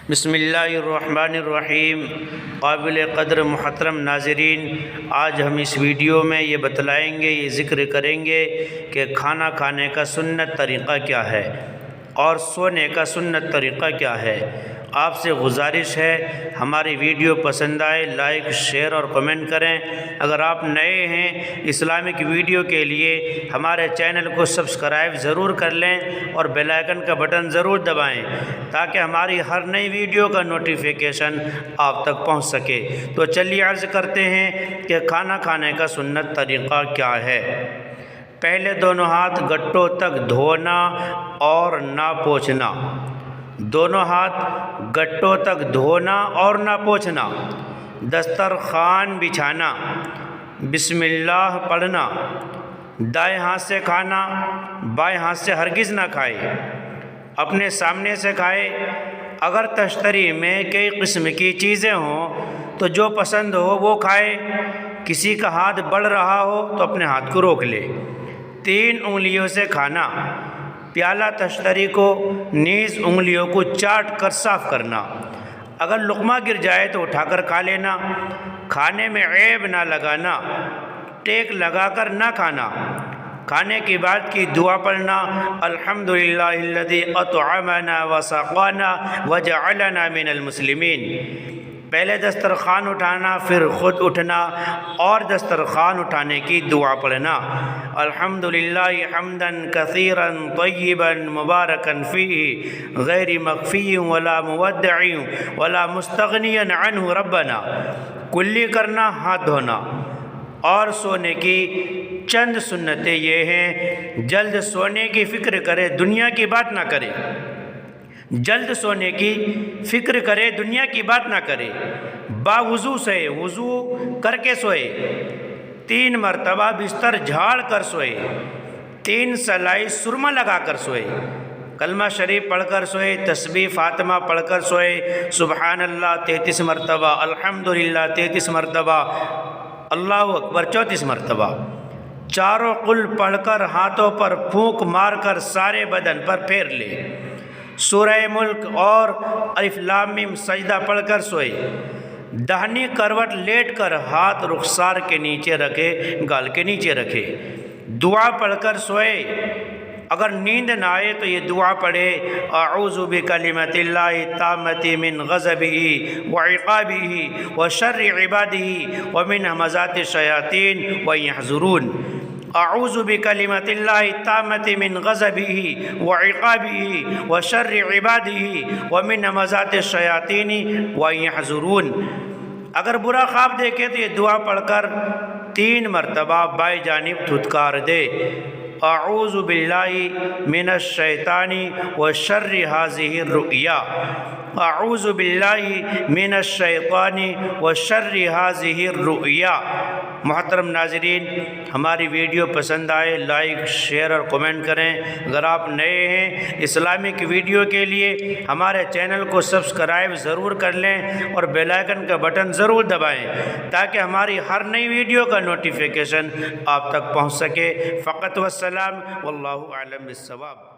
بسم اللہ الرحمن الرحیم۔ قابل قدر محترم ناظرین، آج ہم اس ویڈیو میں یہ بتلائیں گے، یہ ذکر کریں گے کہ کھانا کھانے کا سنت طریقہ کیا ہے اور سونے کا سنت طریقہ کیا ہے۔ آپ سے گزارش ہے ہماری ویڈیو پسند آئے لائک شیئر اور کمنٹ کریں۔ اگر آپ نئے ہیں اسلامک ویڈیو کے لیے ہمارے چینل کو سبسکرائب ضرور کر لیں اور بیل آئیکن کا بٹن ضرور دبائیں تاکہ ہماری ہر نئی ویڈیو کا نوٹیفیکیشن آپ تک پہنچ سکے۔ تو چلیے عرض کرتے ہیں کہ کھانا کھانے کا سنت طریقہ کیا ہے۔ پہلے دونوں ہاتھ گٹوں تک دھونا اور نہ پوچھنا۔ دونوں ہاتھ گٹوں تک دھونا اور نہ پوچھنا۔ دسترخوان بچھانا، بسم اللہ پڑھنا۔ دائیں ہاتھ سے کھانا، بائیں ہاتھ سے ہرگز نہ کھائے، اپنے سامنے سے کھائے۔ اگر تشتری میں کئی قسم کی چیزیں ہوں تو جو پسند ہو وہ کھائے۔ کسی کا ہاتھ بڑھ رہا ہو تو اپنے ہاتھ کو روک لے۔ 3 انگلیوں سے کھانا۔ پیالہ تشتری کو نیز انگلیوں کو چاٹ کر صاف کرنا۔ اگر لقمہ گر جائے تو اٹھا کر کھا لینا۔ کھانے میں عیب نہ لگانا، ٹیک لگا کر نہ کھانا۔ کھانے کے بعد کی دعا پڑھنا، الحمدللہ الذی اطعمنا وسقانا وجعلنا من المسلمین۔ پہلے دسترخوان اٹھانا، پھر خود اٹھنا اور دسترخوان اٹھانے کی دعا پڑھنا، الحمدللہ حمدا کثیرا طیبا مبارکا فیہ غیر مخفی ولا مودع ولا مستغنی عنہ ربنا۔ کلی کرنا، ہاتھ دھونا۔ اور سونے کی چند سنتیں یہ ہیں، جلد سونے کی فکر کرے، دنیا کی بات نہ کرے۔ جلد سونے کی فکر کرے، دنیا کی بات نہ کرے۔ با وضو سوئے، وضو کر کے سوئے۔ 3 مرتبہ بستر جھاڑ کر سوئے۔ 3 سلائی سرما لگا کر سوئے۔ کلمہ شریف پڑھ کر سوئے، تسبیح فاطمہ پڑھ کر سوئے، سبحان اللہ 33 مرتبہ، الحمدللہ 33 مرتبہ، اللہ اکبر 34 مرتبہ۔ چاروں قل پڑھ کر ہاتھوں پر پھونک مار کر سارے بدن پر پھیر لے۔ سورہ ملک اور الف لام میم سجدہ پڑھ کر سوئے۔ داہنی کروٹ لیٹ کر ہاتھ رخسار کے نیچے رکھے، گال کے نیچے رکھے۔ دعا پڑھ کر سوئے۔ اگر نیند نہ آئے تو یہ دعا پڑھے، اعوذ بکلمات اللہ التامۃ من غضبہ وعقابہ وشر عبادہ ومن ہمزات الشیاطین ویحضرون۔ اعوذ بکلمات اللہ التامۃ من غضبہ وعقابہ وشر عبادہ ومن ہمزات الشیاطین ویحضرون۔ اگر برا خواب دیکھے تو یہ دعا پڑھ کر 3 مرتبہ بائیں جانب دھتکار دے، اعوذ باللہ من الشیطان وشر ہذہ الرؤیا، اعوذ باللہ من الشیطان وشر ہذہ الرؤیا۔ محترم ناظرین، ہماری ویڈیو پسند آئے لائک شیئر اور کمنٹ کریں۔ اگر آپ نئے ہیں اسلامک ویڈیو کے لیے ہمارے چینل کو سبسکرائب ضرور کر لیں اور بیل آئیکن کا بٹن ضرور دبائیں تاکہ ہماری ہر نئی ویڈیو کا نوٹیفیکیشن آپ تک پہنچ سکے۔ فقط والسلام، واللہ اعلم بالصواب۔